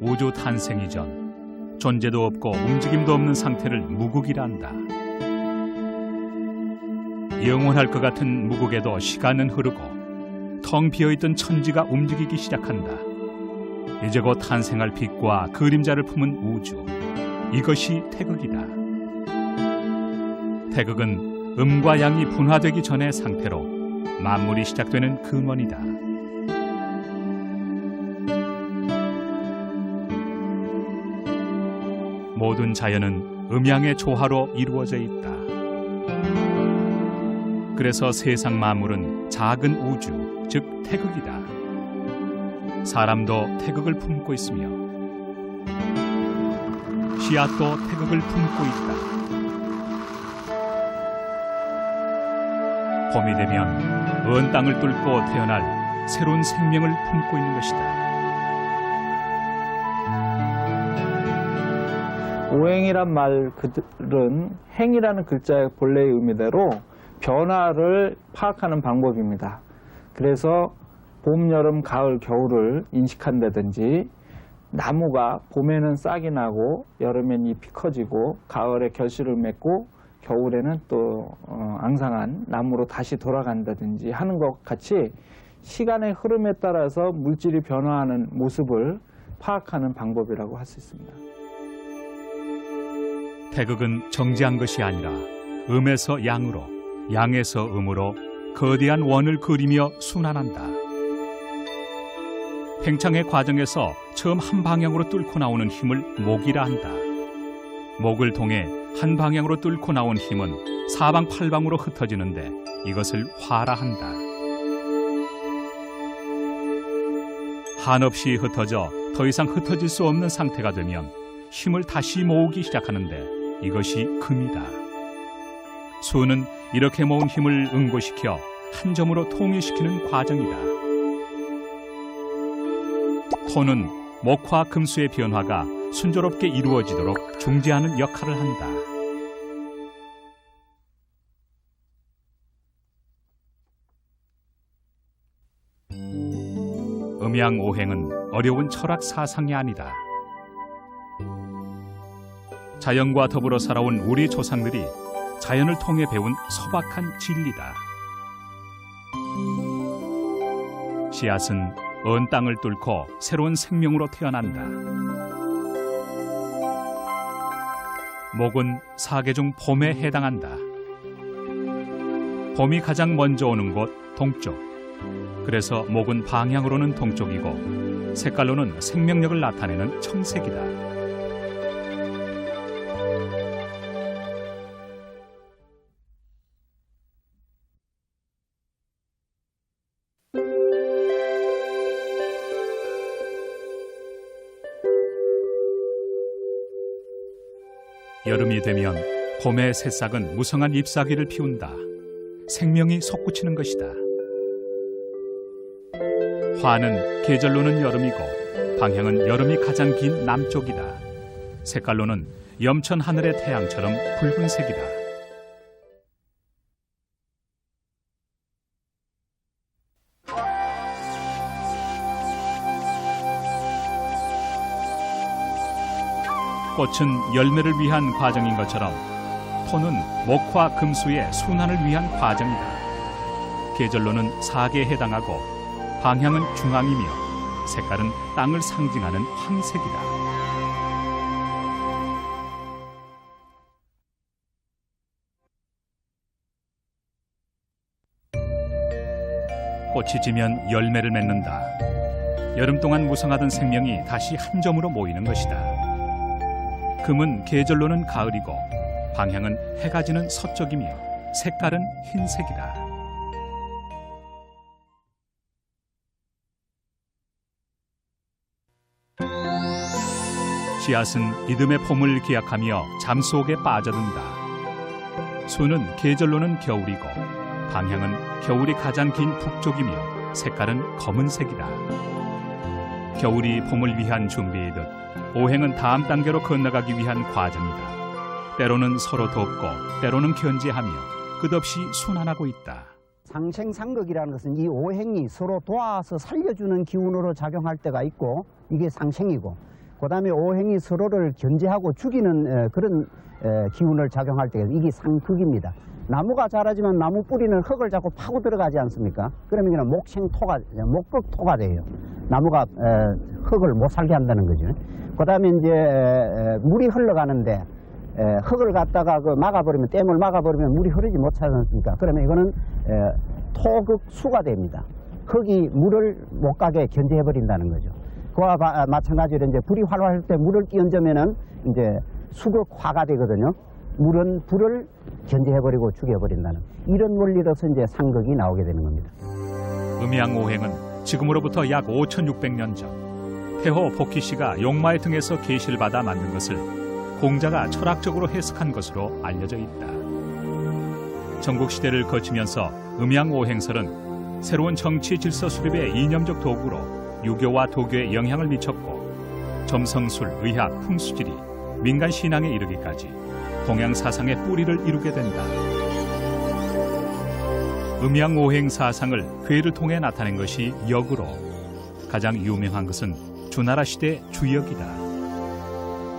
우주 탄생 이전 존재도 없고 움직임도 없는 상태를 무국이란다. 영원할 것 같은 무국에도 시간은 흐르고 텅 비어있던 천지가 움직이기 시작한다. 이제 곧 탄생할 빛과 그림자를 품은 우주, 이것이 태극이다. 태극은 음과 양이 분화되기 전의 상태로 만물이 시작되는 근원이다. 모든 자연은 음양의 조화로 이루어져 있다. 그래서 세상 만물은 작은 우주, 즉 태극이다. 사람도 태극을 품고 있으며 씨앗도 태극을 품고 있다. 봄이 되면 언 땅을 뚫고 태어날 새로운 생명을 품고 있는 것이다. 오행이란 말은 행이라는 글자의 본래의 의미대로 변화를 파악하는 방법입니다. 그래서 봄, 여름, 가을, 겨울을 인식한다든지 나무가 봄에는 싹이 나고 여름엔 잎이 커지고 가을에 결실을 맺고 겨울에는 또 앙상한 나무로 다시 돌아간다든지 하는 것 같이 시간의 흐름에 따라서 물질이 변화하는 모습을 파악하는 방법이라고 할 수 있습니다. 태극은 정지한 것이 아니라 음에서 양으로, 양에서 음으로 거대한 원을 그리며 순환한다. 팽창의 과정에서 처음 한 방향으로 뚫고 나오는 힘을 목이라 한다. 목을 통해 한 방향으로 뚫고 나온 힘은 사방팔방으로 흩어지는데 이것을 화라 한다. 한없이 흩어져 더 이상 흩어질 수 없는 상태가 되면 힘을 다시 모으기 시작하는데 이것이 금이다. 수는 이렇게 모은 힘을 응고시켜 한 점으로 통일시키는 과정이다. 토는 목화 금수의 변화가 순조롭게 이루어지도록 중재하는 역할을 한다. 음양오행은 어려운 철학 사상이 아니다. 자연과 더불어 살아온 우리 조상들이 자연을 통해 배운 소박한 진리다. 씨앗은 언 땅을 뚫고 새로운 생명으로 태어난다. 목은 사계 중 봄에 해당한다. 봄이 가장 먼저 오는 곳 동쪽. 그래서 목은 방향으로는 동쪽이고 색깔로는 생명력을 나타내는 청색이다. 여름이 되면 봄의 새싹은 무성한 잎사귀를 피운다. 생명이 솟구치는 것이다. 화는 계절로는 여름이고 방향은 여름이 가장 긴 남쪽이다. 색깔로는 염천 하늘의 태양처럼 붉은색이다. 꽃은 열매를 위한 과정인 것처럼 토는 목화 금수의 순환을 위한 과정이다. 계절로는 사계에 해당하고 방향은 중앙이며 색깔은 땅을 상징하는 황색이다. 꽃이 지면 열매를 맺는다. 여름 동안 무성하던 생명이 다시 한 점으로 모이는 것이다. 금은 계절로는 가을이고 방향은 해가 지는 서쪽이며 색깔은 흰색이다. 씨앗은 이듬해 봄을 기약하며 잠 속에 빠져든다. 수는 계절로는 겨울이고 방향은 겨울이 가장 긴 북쪽이며 색깔은 검은색이다. 겨울이 봄을 위한 준비이듯 오행은 다음 단계로 건너가기 위한 과정이다. 때로는 서로 돕고 때로는 견제하며 끝없이 순환하고 있다. 상생상극이라는 것은 이 오행이 서로 도와서 살려주는 기운으로 작용할 때가 있고 이게 상생이고, 그다음에 오행이 서로를 견제하고 죽이는 그런 기운을 작용할 때 이게 상극입니다. 나무가 자라지만 나무 뿌리는 흙을 자꾸 파고 들어가지 않습니까? 그러면 이는 목극토가 돼요. 나무가 흙을 못 살게 한다는 거죠. 그다음에 이제 물이 흘러가는데 흙을 갖다가 막아버리면, 댐을 막아버리면 물이 흐르지 못하지 않습니까? 그러면 이거는 토극수가 됩니다. 흙이 물을 못 가게 견제해버린다는 거죠. 그와 마찬가지로 이제 불이 활발할 때 물을 끼얹으면은 이제 수극화가 되거든요. 물은 불을 견제해버리고 죽여버린다는 이런 원리로서 이제 상극이 나오게 되는 겁니다. 음양오행은 지금으로부터 약 5,600년 전 태호 복희 씨가 용마의 등에서 계시를 받아 만든 것을 공자가 철학적으로 해석한 것으로 알려져 있다. 전국시대를 거치면서 음양오행설은 새로운 정치 질서 수립의 이념적 도구로 유교와 도교에 영향을 미쳤고 점성술, 의학, 풍수지리, 민간 신앙에 이르기까지 동양 사상의 뿌리를 이루게 된다. 음양오행 사상을 괴를 통해 나타낸 것이 역으로 가장 유명한 것은 주나라 시대 주역이다.